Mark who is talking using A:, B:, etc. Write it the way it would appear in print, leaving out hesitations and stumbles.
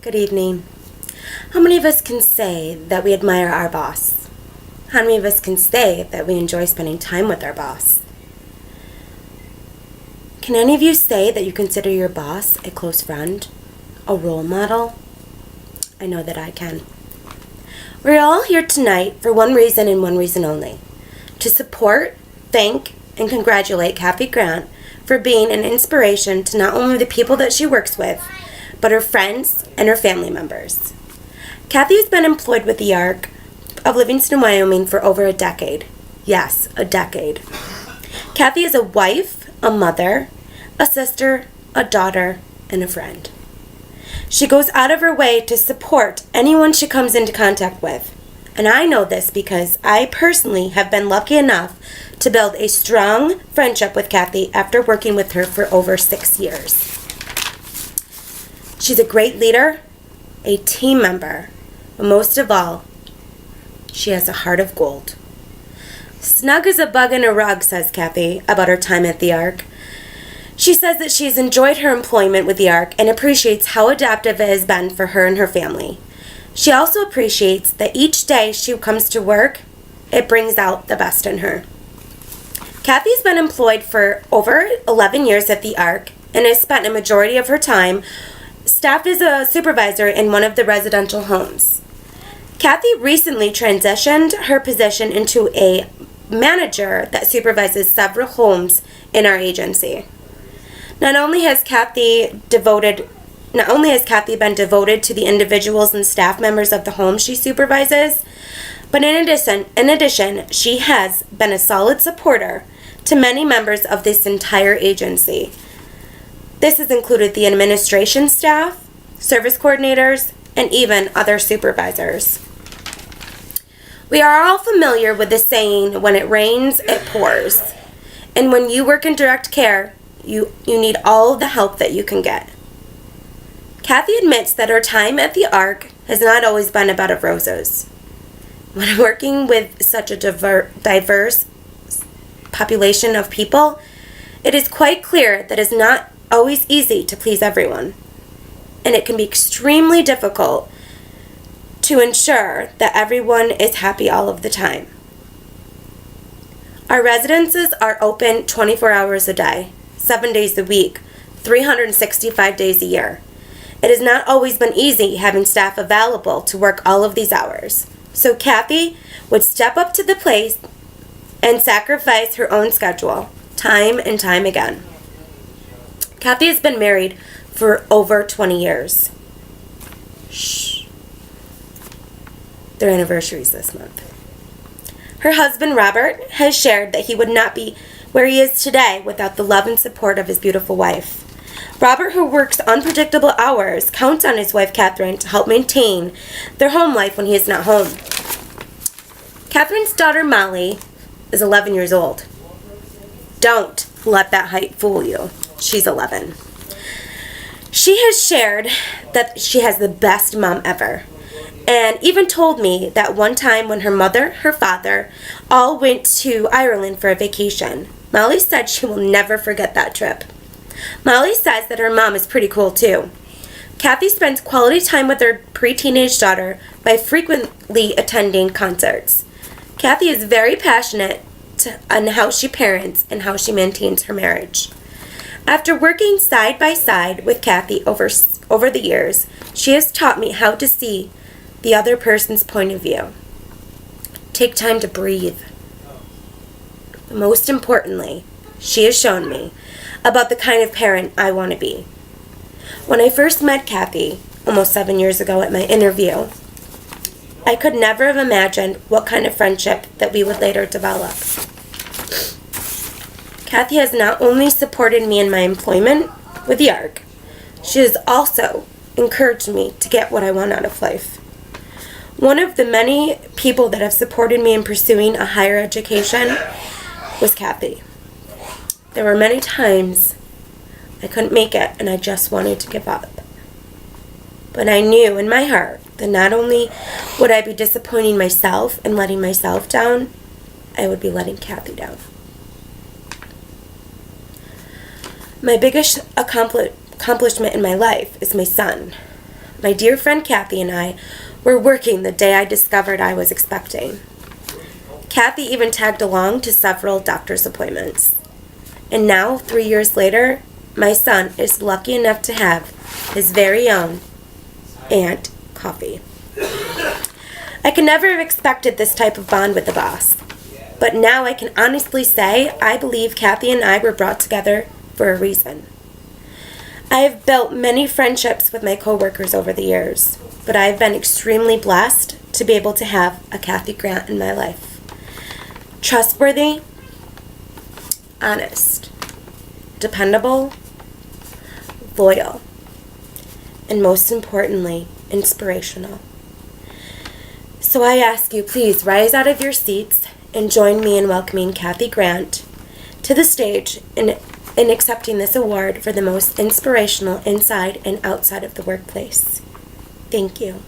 A: Good evening. How many of us can say that we admire our boss? How many of us can say that we enjoy spending time with our boss? Can any of you say that you consider your boss a close friend, a role model? I know that I can. We're all here tonight for one reason and one reason only: to support, thank, and congratulate Kathy Grant for being an inspiration to not only the people that she works with, but her friends and her family members. Kathy has been employed with the Ark of Livingston, Wyoming for over a decade. Yes, a decade. Kathy is a wife, a mother, a sister, a daughter, and a friend. She goes out of her way to support anyone she comes into contact with. And I know this because I personally have been lucky enough to build a strong friendship with Kathy after working with her for over 6 years. She's a great leader, a team member, but most of all, she has a heart of gold. Snug as a bug in a rug, says Kathy about her time at the Ark. She says that she's enjoyed her employment with the Ark and appreciates how adaptive it has been for her and her family. She also appreciates that each day she comes to work, it brings out the best in her. Kathy's been employed for over 11 years at the Ark and has spent a majority of her time staffed as a supervisor in one of the residential homes. Kathy recently transitioned her position into a manager that supervises several homes in our agency. Not only has Kathy been devoted to the individuals and staff members of the home she supervises, but in addition, she has been a solid supporter to many members of this entire agency. This has included the administration staff, service coordinators, and even other supervisors. We are all familiar with the saying, when it rains, it pours. And when you work in direct care, you need all the help that you can get. Kathy admits that her time at the Ark has not always been a bed of roses. When working with such a diverse population of people, it is quite clear that it's not always easy to please everyone. And it can be extremely difficult to ensure that everyone is happy all of the time. Our residences are open 24 hours a day, 7 days a week, 365 days a year. It has not always been easy having staff available to work all of these hours. So Kathy would step up to the plate and sacrifice her own schedule, time and time again. Kathy has been married for over 20 years. Shh. Their anniversary's this month. Her husband, Robert, has shared that he would not be where he is today without the love and support of his beautiful wife. Robert, who works unpredictable hours, counts on his wife, Catherine, to help maintain their home life when he is not home. Catherine's daughter, Molly, is 11 years old. Don't let that height fool you. She's 11. She has shared that she has the best mom ever, and even told me that one time when her mother, her father, all went to Ireland for a vacation, Molly said she will never forget that trip. Molly says that her mom is pretty cool too. Kathy spends quality time with her pre-teenage daughter by frequently attending concerts. Kathy is very passionate on how she parents and how she maintains her marriage. After working side by side with Kathy over the years, she has taught me how to see the other person's point of view. Take time to breathe. But most importantly, she has shown me about the kind of parent I want to be. When I first met Kathy, almost 7 years ago at my interview, I could never have imagined what kind of friendship that we would later develop. Kathy has not only supported me in my employment with the Ark, she has also encouraged me to get what I want out of life. One of the many people that have supported me in pursuing a higher education was Kathy. There were many times I couldn't make it and I just wanted to give up. But I knew in my heart that not only would I be disappointing myself and letting myself down, I would be letting Kathy down. My biggest accomplishment in my life is my son. my dear friend Kathy and I were working the day I discovered I was expecting. Kathy even tagged along to several doctor's appointments. And now, 3 years later, my son is lucky enough to have his very own Aunt Coffee. I could never have expected this type of bond with the boss. But now I can honestly say I believe Kathy and I were brought together for a reason. I have built many friendships with my coworkers over the years, but I have been extremely blessed to be able to have a Kathy Grant in my life. Trustworthy, honest, dependable, loyal, and most importantly, inspirational. So I ask you, please rise out of your seats and join me in welcoming Kathy Grant to the stage in accepting this award for the most inspirational inside and outside of the workplace. Thank you.